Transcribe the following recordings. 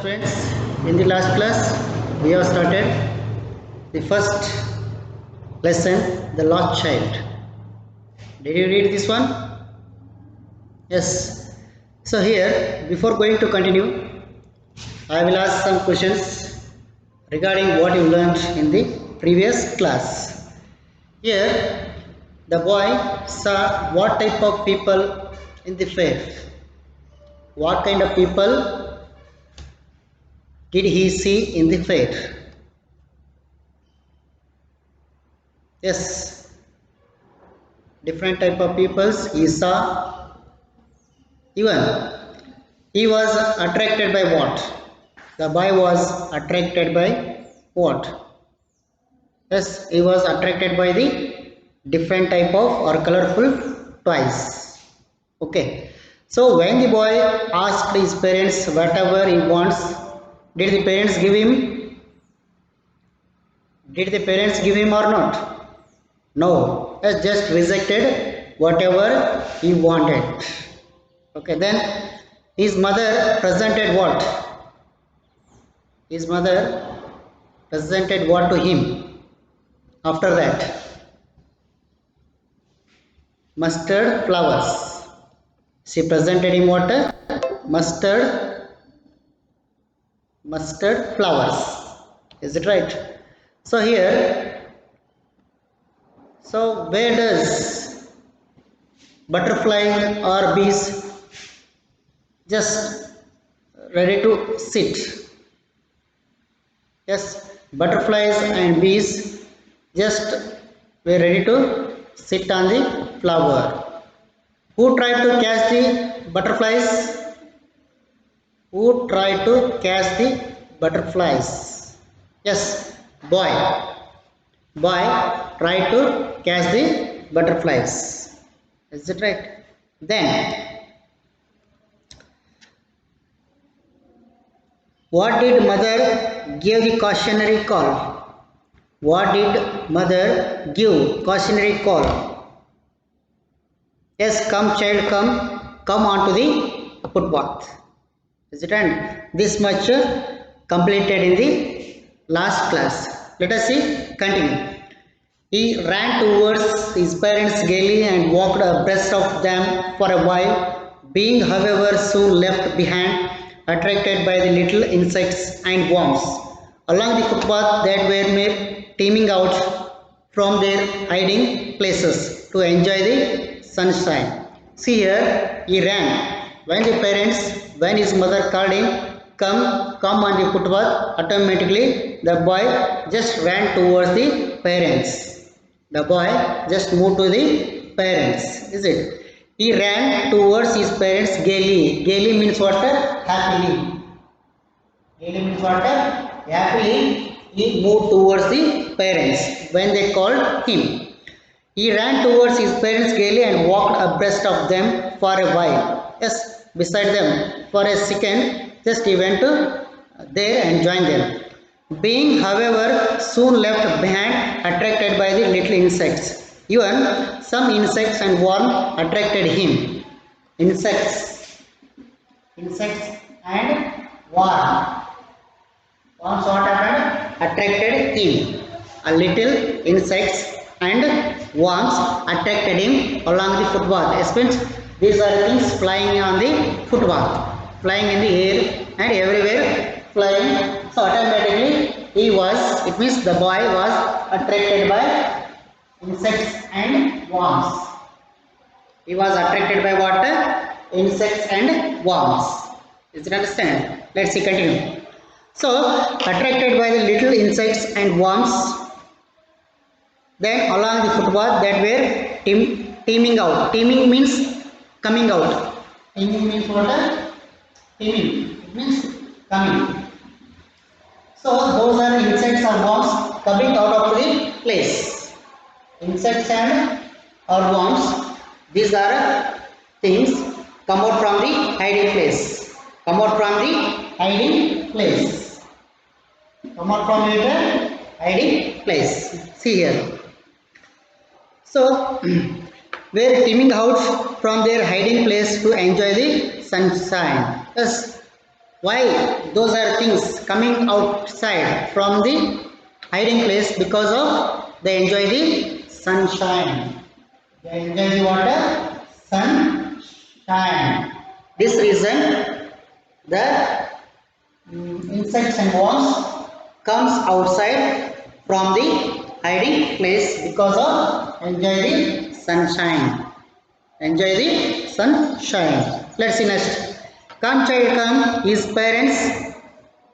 Friends, in the last class we have started the first lesson, the lost child. Did you read this one? Yes. So here, before going to continue, I will ask some questions regarding what you learned in the previous class. Here, the boy saw what type of people in the fair. What kind of people did he see in the fair? Yes, different type of peoples he saw. Even he was attracted by what? The boy was attracted by what? Yes, he was attracted by the different type of or colorful toys. Okay, so when the boy asked his parents whatever he wants, did the parents give him? Did the parents give him or not? No, he just rejected whatever he wanted. Okay, then his mother presented what? His mother presented what to him after that? Mustard flowers. She presented him what? Mustard flowers. Is it right? So here, so where does butterfly or bees just ready to sit? Yes, butterflies and bees just were ready to sit on the flower. Who tried to catch the butterflies? Who tried to catch the butterflies? Yes, boy. Boy tried to catch the butterflies. Is it right? Then, what did mother give the cautionary call? What did mother give cautionary call? Yes, come child, come on to the footpath. Is it right? This much completed in the last class. Let us see, continue. He ran towards his parents gaily and walked abreast of them for a while, being however soon left behind, attracted by the little insects and worms along the footpath that were made teeming out from their hiding places to enjoy the sunshine. See here, he ran. When his mother called him, come on the footpath, automatically the boy just ran towards the parents. The boy just moved to the parents, is it? He ran towards his parents gaily. Gaily means what? Happily. Gaily means what? Happily. He moved towards the parents when they called him. He ran towards his parents gaily and walked abreast of them for a while. Yes, beside them for a second. Just he went to there and joined them. Being, however, soon left behind, attracted by the little insects. Even some insects and worms attracted him. Insects, insects and worms. Worms what happened? Attracted him. A little insects and worms attracted him along the footpath. Especially these are things flying on the footpath, flying in the air and everywhere flying. So automatically it means the boy was attracted by insects and worms. He was attracted by what? Insects and worms. Is it understand? Let's see, continue. So, attracted by the little insects and worms, then along the footpath that were teeming out. Teeming means coming out. Teeming means what? Teeming. It means coming. So, those are insects or worms coming out of the place. Insects and or worms, these are things come out from the hiding place. Come out from the hiding place. Come out from the hiding place. See here. So, were teeming out from their hiding place to enjoy the sunshine. Yes, Why those are things coming outside from the hiding place? Because of they enjoy the sunshine. They enjoy the water sunshine. This reason the insects and worms comes outside from the hiding place because of enjoy the sunshine. Enjoy the sunshine. Let's see next. Come child come, his parents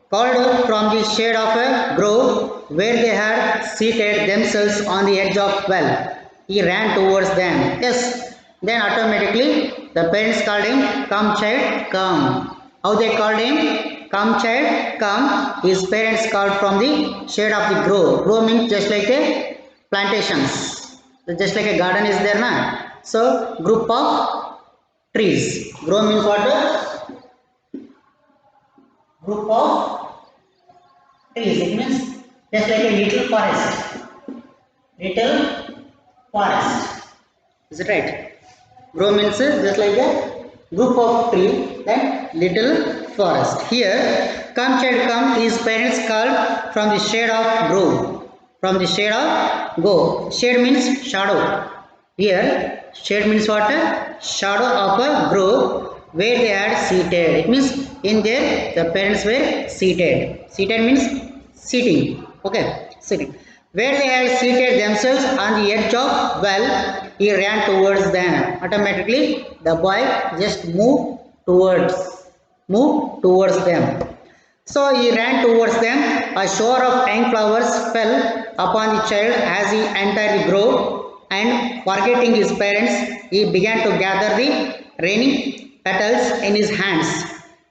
called from the shade of a grove where they had seated themselves on the edge of well. He ran towards them. Yes, then automatically the parents called him, come child, come. How they called him? Come child, come. His parents called from the shade of the grove. Grove means just like a plantations. Just like a garden is there, na? So group of trees. Grove means what? Group of trees. It means just like a little forest. Little forest. Is it right? Grove means just like a group of tree and little forest. Here, come child come, his parents called from the shade of grove. From the shade of go. Shade means shadow. Here, shade means what? Shadow of a grove where they had seated. It means in there the parents were seated. Seated means sitting. Okay, sitting. Where they had seated themselves on the edge of well, he ran towards them. Automatically, the boy just moved towards them. So he ran towards them. A shower of young flowers fell upon the child as he entered the grove, and forgetting his parents, he began to gather the raining petals in his hands.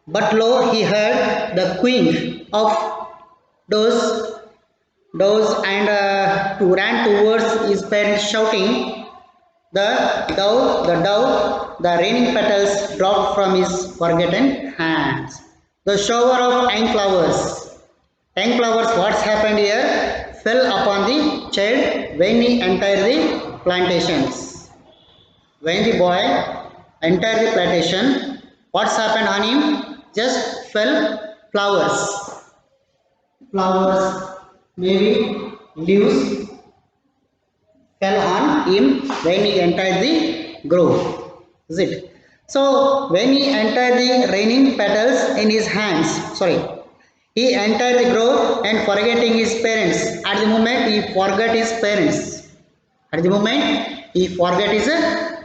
But lo, he heard the cooing of doves and ran towards his parents shouting, the raining petals dropped from his forgotten hands. The shower of young flowers. Young flowers, what's happened here? Fell upon the child when he entered the plantations. When the boy entered the plantation, what's happened on him? Just fell flowers. Flowers, maybe leaves, fell on him when he entered the grove. Is it? So when he entered the raining petals in his hands, he entered the grove and forgetting his parents. At the moment he forgot his parents. At the moment he forgot his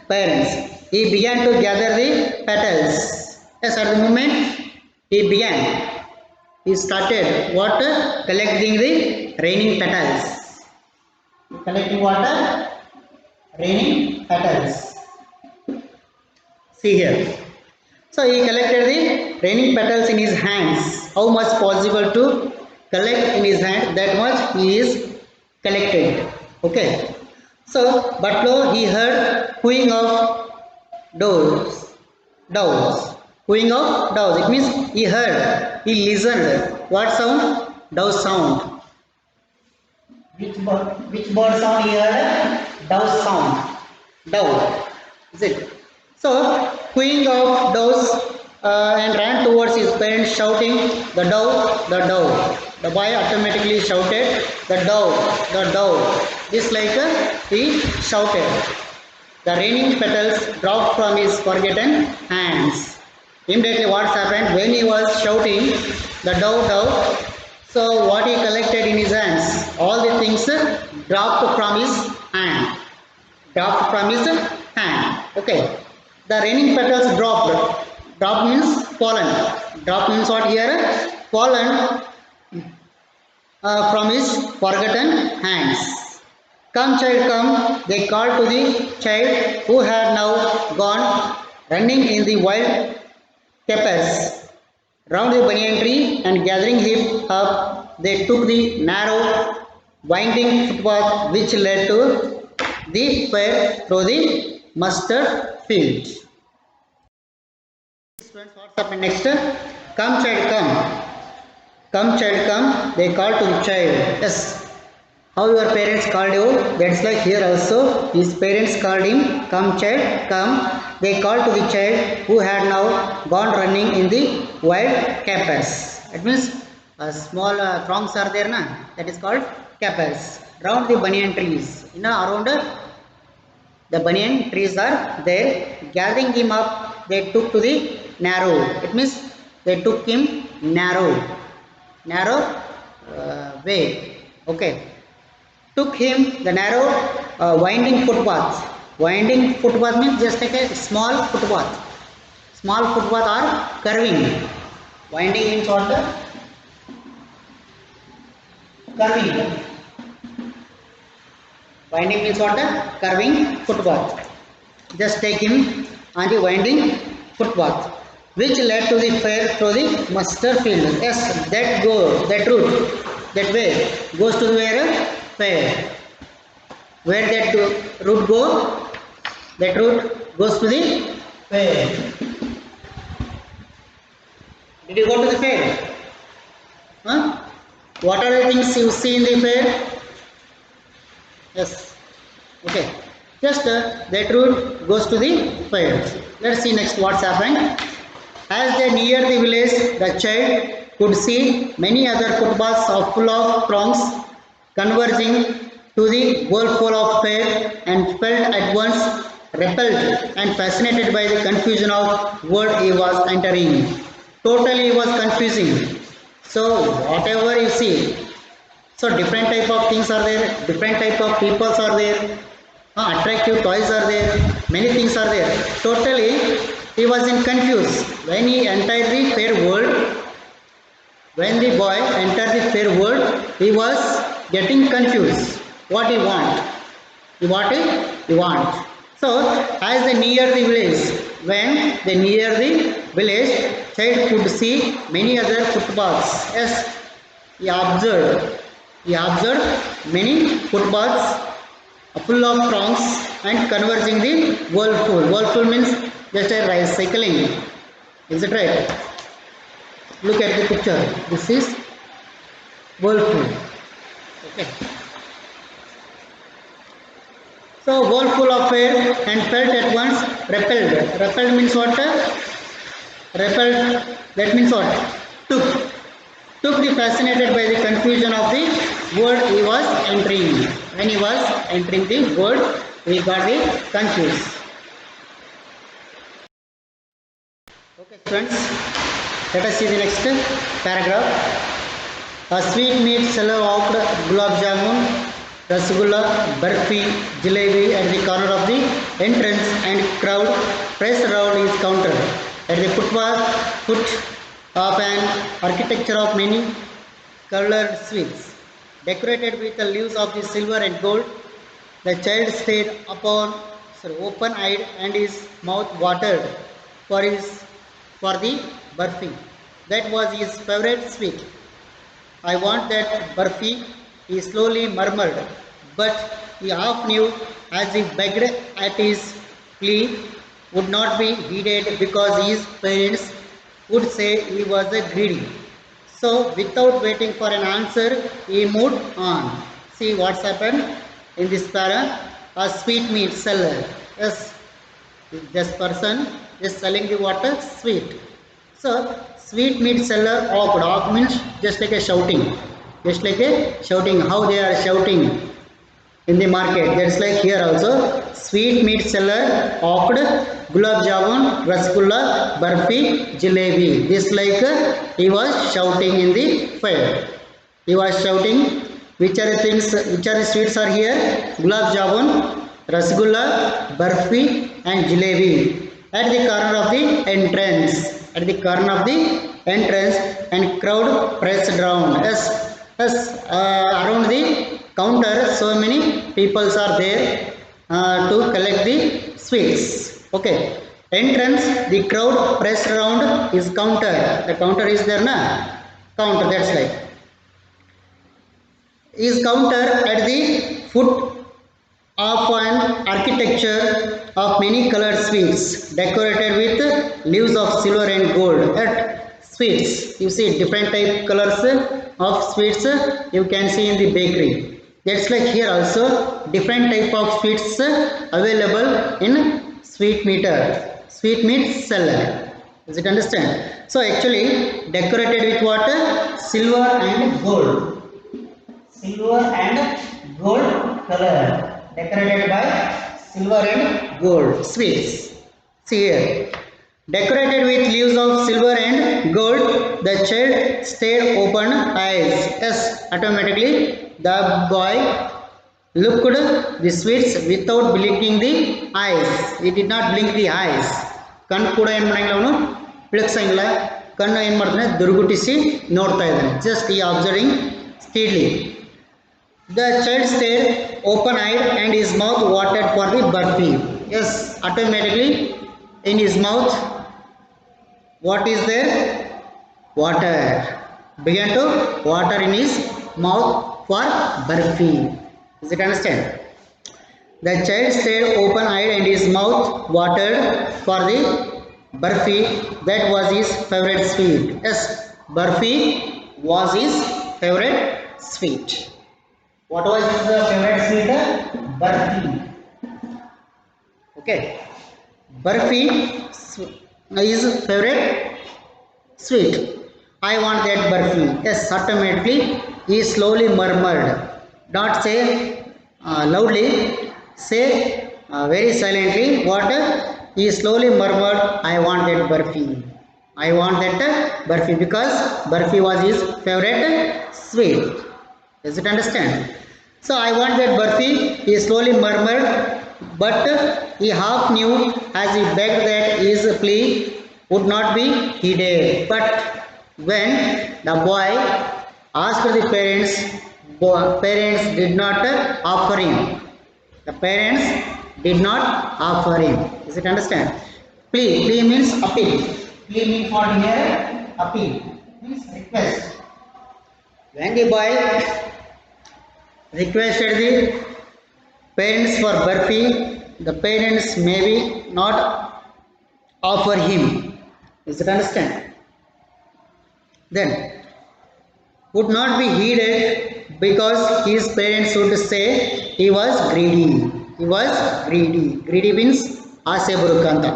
parents. He began to gather the petals. Yes, at the moment he started what? Collecting the raining petals. Collecting water, raining petals. See here. So he collected the raining petals in his hands. How much possible to collect in his hand? That much he is collected. Okay. So, but lo, he heard cooing of doves. Cooing of doves. It means he heard, he listened. What sound? Dove sound. Which bird sound he heard? Dove sound. Dove. Is it? So, cooing of doves and ran towards his parents shouting, the dove, the dove. The boy automatically shouted, the dove, the dove. This like he shouted. The raining petals dropped from his forgotten hands. Immediately what's happened? When he was shouting, the dove, dove, so what he collected in his hands, all the things dropped from his hand. Okay. The raining petals dropped. Drop means fallen. Drop means what here? Fallen from his forgotten hands. Come child come, they called to the child who had now gone running in the wild capers round the banyan tree, and gathering him up, they took the narrow winding footpath which led to the fair through the mustard field. Friends, what's happened next? Come child come. Come child come, they called to the child. Yes. How your parents called you? That's like here also. His parents called him, come child, come. They called to the child who had now gone running in the wild capers. It means small throngs are there, na? That is called capers. Round the banyan trees. Around the banyan trees are there. Gathering him up, they took to the narrow. It means they took him narrow way. Okay. Took him the narrow winding footpath. Winding footpath means just like a small footpath. Small footpath are curving. Winding means what? Curving. Winding means what? Curving footpath. Just take him on the winding footpath, which led to the fair through the mustard field. Yes, that route, that way goes to the where? Fair. Where that route go? That route goes to the fair. Did you go to the fair? Huh? What are the things you see in the fair? Yes. Okay. Just that route goes to the fair. Let's see next what's happened. As they neared the village, the child could see many other footpaths full of throngs converging to the whirlpool of fair, and felt at once repelled and fascinated by the confusion of what he was entering. Totally he was confusing. So whatever you see, so different type of things are there, different type of peoples are there, attractive toys are there, many things are there. Totally he was in confused. When he entered the fair world, when the boy entered the fair world, he was getting confused. What he want? He want. So as they near the village, when they near the village, child could see many other footpaths. Yes, he observed. He observed many footpaths full of throngs and converging the whirlpool. Whirlpool means just a rise cycling. Is it right? Look at the picture. This is whirlpool. Okay. So whirlpool of air and felt at once repelled. Repelled means what? Repelled. That means what? Took. Took the fascinated by the confusion of the word he was entering. When he was entering the word, he got the confused. Okay, friends. Let us see the next paragraph. A sweet meat seller walked gulab jamun, rasgulla, barfi, jalebi at the corner of the entrance, and crowd pressed around his counter. At the foot of an architecture of many colored sweets, decorated with the leaves of the silver and gold, the child stayed open-eyed, and his mouth watered for the barfi. That was his favorite sweet. I want that barfi, he slowly murmured, but he half knew as he begged at his plea would not be heeded because his parents would say he was a greedy. So without waiting for an answer, he moved on. See what's happened in this para. A sweet meat seller. Yes, this person is selling the water sweet. So sweet meat seller awked. Awk means just like a shouting. Just like a shouting. How they are shouting in the market. That's like here also. Sweet meat seller awked gulab jamun, rasgulla, barfi, jalebi. This like he was shouting in the fair. He was shouting. Which are the things? Which are the sweets are here? Gulab jamun, rasgulla, barfi, and jalebi. At the corner of the entrance. At the corner of the entrance, and crowd pressed around. Yes, around the counter, so many peoples are there to collect the sweets. Okay. Entrance, the crowd pressed around his counter. The counter is there, na? Counter, that's like. His counter at the foot of an architecture of many colored sweets decorated with leaves of silver and gold. At sweets, you see different type colors of sweets you can see in the bakery. That's like here also different type of sweets available in sweet meat seller. Does it understand? So actually decorated with what? Silver and gold. Silver and gold color. Decorated by silver and gold sweets. See here. Decorated with leaves of silver and gold, the child stared open eyes. Yes, automatically the boy looked the sweets without blinking the eyes. He did not blink the eyes. ಕಣ್ಣು ಕೂಡ ಏನು ಮಾಡಂಗಿಲ್ಲ ಅವನು ಬಿಳಕ್ಸಂಗಿಲ್ಲ ಕಣ್ಣು ಏನು ಮಾಡ್ತಾನೆ ದುರ್ಗುಟ್ಟಿಸಿ ನೋಡ್ತಾ ಇದ್ದಾನೆ ಜಸ್ಟ್ ಈ observing speedily the child stared open eyed and his mouth watered for the burfi. Yes, automatically in his mouth what is there? Water. Began to water in his mouth for burfi. Does it understand? The child stared open-eyed and his mouth watered for the burfi. That was his favorite sweet. Yes, burfi was his favorite sweet. What was his favorite sweet? Burfi. Okay. Burfi is favorite sweet. I want that burfi. Yes, automatically he slowly murmured. Not say loudly, say very silently. What? He slowly murmured, I want that burfi. I want that burfi because burfi was his favorite sweet. Does it understand? So I want that burfi. He slowly murmured, but he half knew as he begged that his plea would not be heeded. But when the boy asked the parents, parents did not offer him. The parents did not offer him. Does it understand? Plea means appeal. Plea means what here? Appeal means request. When the boy requested the parents for burfi, the parents maybe not offer him. Does it understand? Then would not be heeded because his parents would say he was greedy. He was greedy. Greedy means ase burukanta.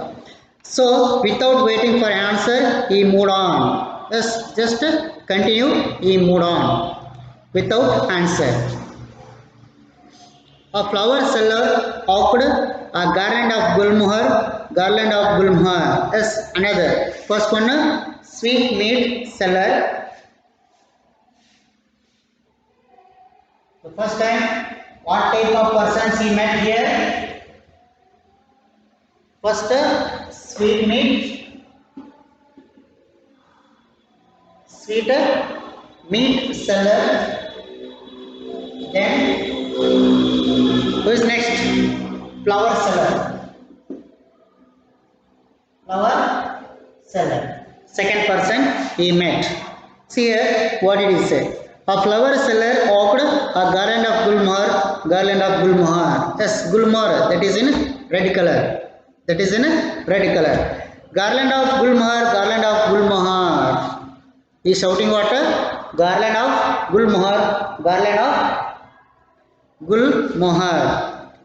So without waiting for answer, he moved on. Just continue. He moved on without answer. A flower seller offered a garland of gulmohar. Yes, another. First one, sweet meat seller. The first time, what type of persons he met here? First, sweet meat seller. Then who is next? Flower seller. Second person he met. See here, what did he say? A flower seller offered a garland of gulmohar. Yes, gulmohar, that is in red color. Garland of gulmohar. He is shouting what? Garland of gulmohar.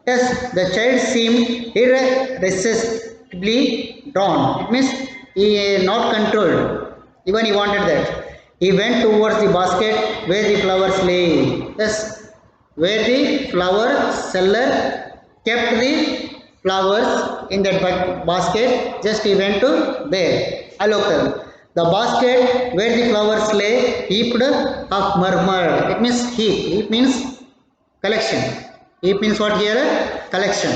Yes, the child seemed irresistibly drawn. It means he not controlled. Even he wanted that. He went towards the basket where the flowers lay. Yes, where the flower seller kept the flowers in that basket. Just he went to there. Alokal. The basket where the flowers lay heaped of murmur. It means heap. Heap means collection. Heap means what here? Collection.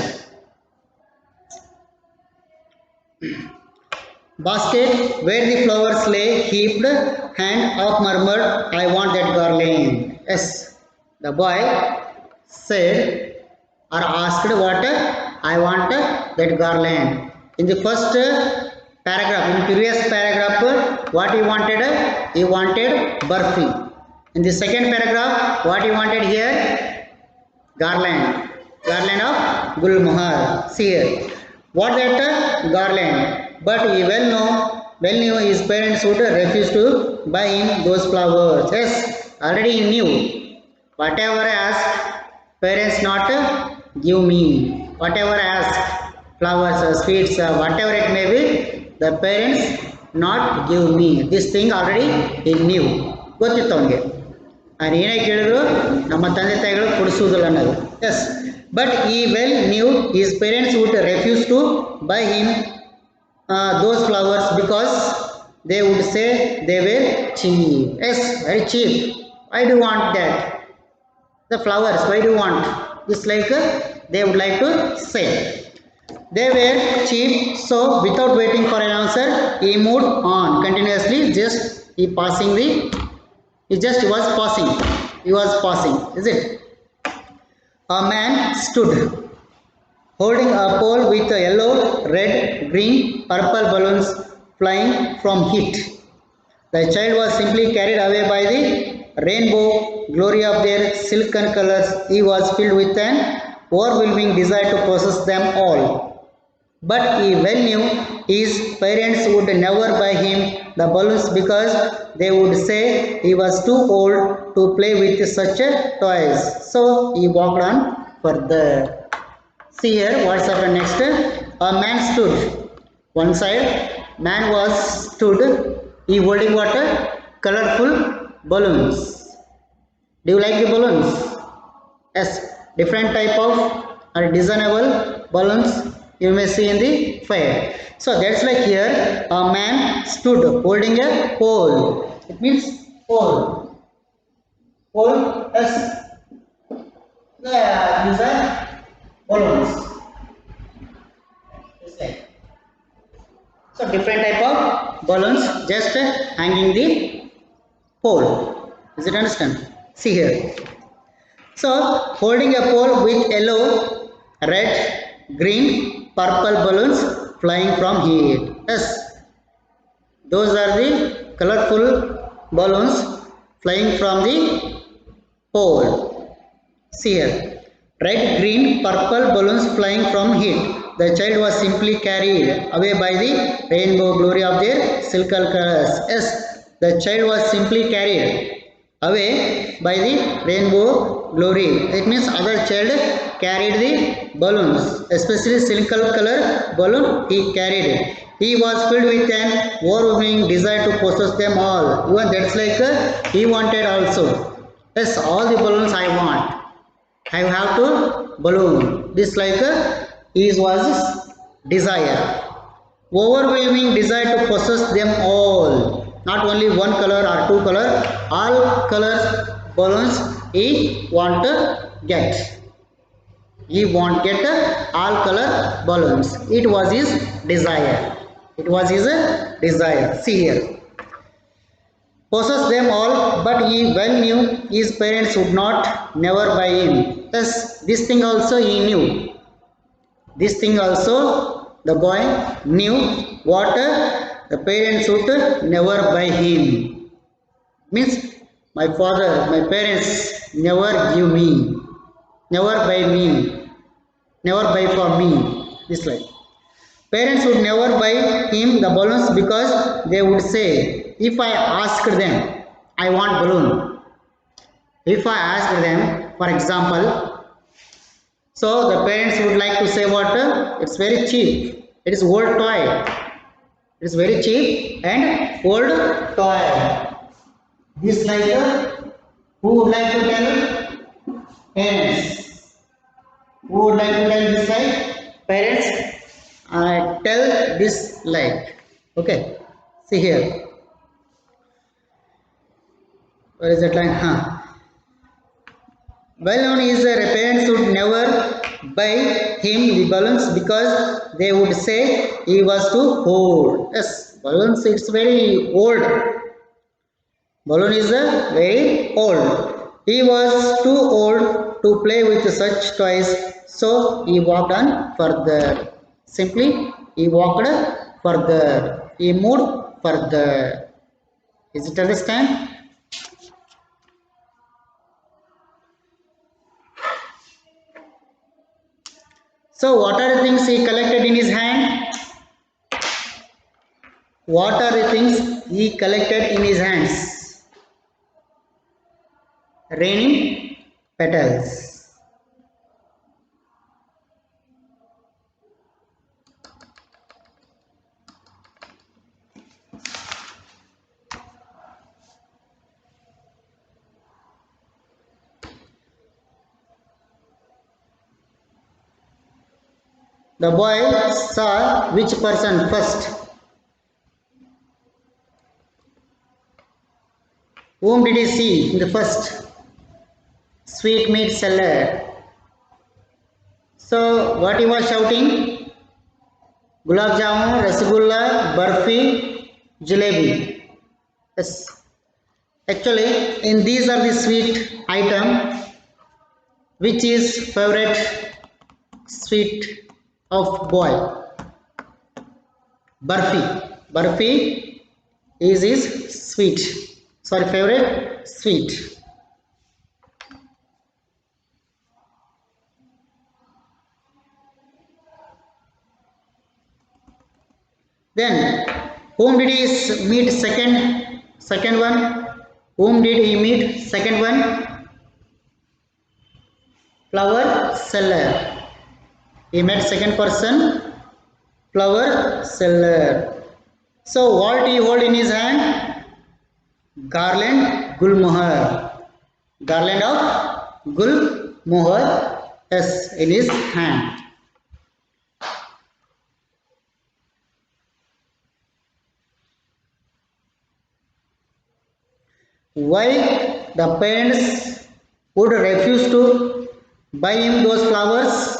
Basket where the flowers lay heaped hand of murmured, I want that garland. Yes, the boy said or asked what? I want that garland. In the first paragraph, in previous paragraph, what he wanted? He wanted burfi. In the second paragraph, what he wanted here? Garland of gulmohar. See here. What that garland? But he well knew his parents would refuse to buy him those flowers. Yes, already he knew. Whatever I asked, Parents not give me whatever I ask, flowers or sweets or whatever it may be, the parents not give me. This thing already he knew. ಗೊತ್ತಿತ್ತು ಅವನಿಗೆ. ನಾನು ಏನೇ ಕೇಳಿದ್ರು ನಮ್ಮ ತಂದೆ ತಾಯಿಗಳು ಕೊಡಿಸುವುದಿಲ್ಲ ಅನ್ನೋದು. S, but ಈ well new his parents would refuse to buy him those flowers because they would say they were cheap. Yes, very cheap. Why do you want that? The flowers, why do you want? It's like they would like to say. They were cheap, so without waiting for an answer, he moved on continuously. He was passing. Is it? A man stood holding a pole with yellow, red, green, purple balloons flying from it. The child was simply carried away by the rainbow glory of their silken colors. He was filled with an overwhelming desire to possess them all. But he well knew his parents would never buy him the balloons because they would say he was too old to play with such toys. So he walked on further. See here what's happened next. A man stood. One side, man was stood. He holding what? Colorful balloons. Do you like the balloons? Yes, different type of designable balloons you may see in the fair. So that's like here a man stood holding a pole. It means pole. Pole as these are balloons. It's like so different type of balloons just hanging the pole. Is it understand? See here. So holding a pole with yellow, red, green, purple balloons flying from it. Yes, those are the colorful balloons flying from the pole. See here, red, green, purple balloons flying from it. The child was simply carried away by the rainbow glory of their silken colors. Yes, the child was simply carried away by the rainbow glory. It means other child carried the balloons, especially silken color balloon he carried it. He was filled with an overwhelming desire to possess them all. Even that's like he wanted also. Yes, all the balloons I want. I have to balloon. This like his was desire. Overwhelming desire to possess them all. Not only one color or two color, all colors balloons he want to get. He want get all color balloons. It was his desire. It was his desire. See here. Possess them all, but he well knew his parents would not never buy him. Yes, this thing also he knew. This thing also the boy knew what the parents would never buy him. Means my father, my parents never give me, never buy me, never buy for me. This like parents would never buy him the balloons because they would say, if I asked them, I want balloon. If I asked them, for example, so the parents would like to say what? It's very cheap. It is old toy. It is very cheap and old toy. This like who would like to tell? Parents. Who would like to tell this like? Parents tell this like. Okay. See here. Where is that line? Well known is that parents would never buy him the balloons because they would say he was too old. Yes, balloons it's very old. Balloon is very old. He was too old to play with such toys, so he walked on further. Simply, he walked further. He moved further. Is it understand? So what are the things he collected in his hand? What are the things he collected in his hands? Raining petals. The boy saw which person first? Whom did he see in the first? Sweetmeat seller. So what he was shouting? Gulab jamun, rasgulla, barfi, jalebi. Yes. Actually, in these are the sweet item. Which is favorite sweet of boy? Barfi. Barfi is his sweet. Sorry, favorite sweet. Then, whom did he meet second? Second one. Whom did he meet second one? Flower seller. He met second person. Flower seller. So what he hold in his hand? Garland gulmohar. Garland of gulmohar. Yes, in his hand. Why the parents would refuse to buy him those flowers?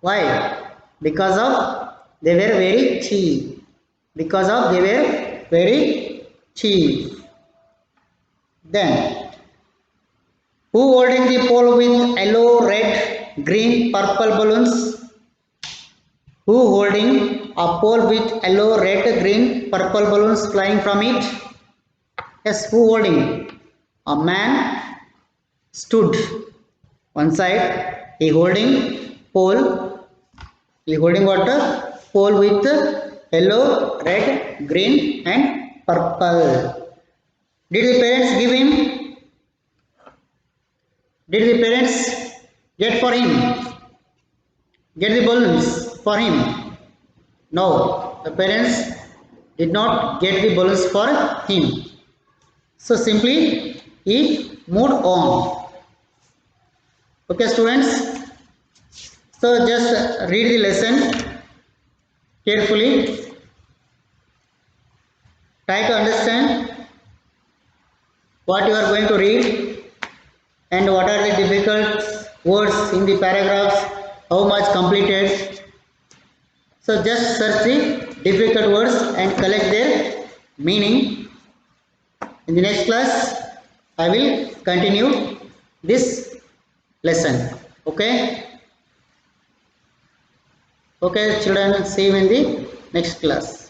Why? Because of they were very cheap. Because of they were very cheap. Then, who holding the pole with yellow, red, green, purple balloons? Who holding a pole with yellow, red, green, purple balloons flying from it? Yes, who holding? A man stood one side. He holding pole. He holding water pole with yellow, red, green, and purple. Did the parents give him? Did the parents get for him? Get the balloons for him? No, the parents did not get the balloons for him. So simply he moved on. Okay, students. So just read the lesson carefully. Try to understand what you are going to read and what are the difficult words in the paragraphs, how much completed. So just search the difficult words and collect their meaning. In the next class, I will continue this lesson. Okay? Okay, children, see you in the next class.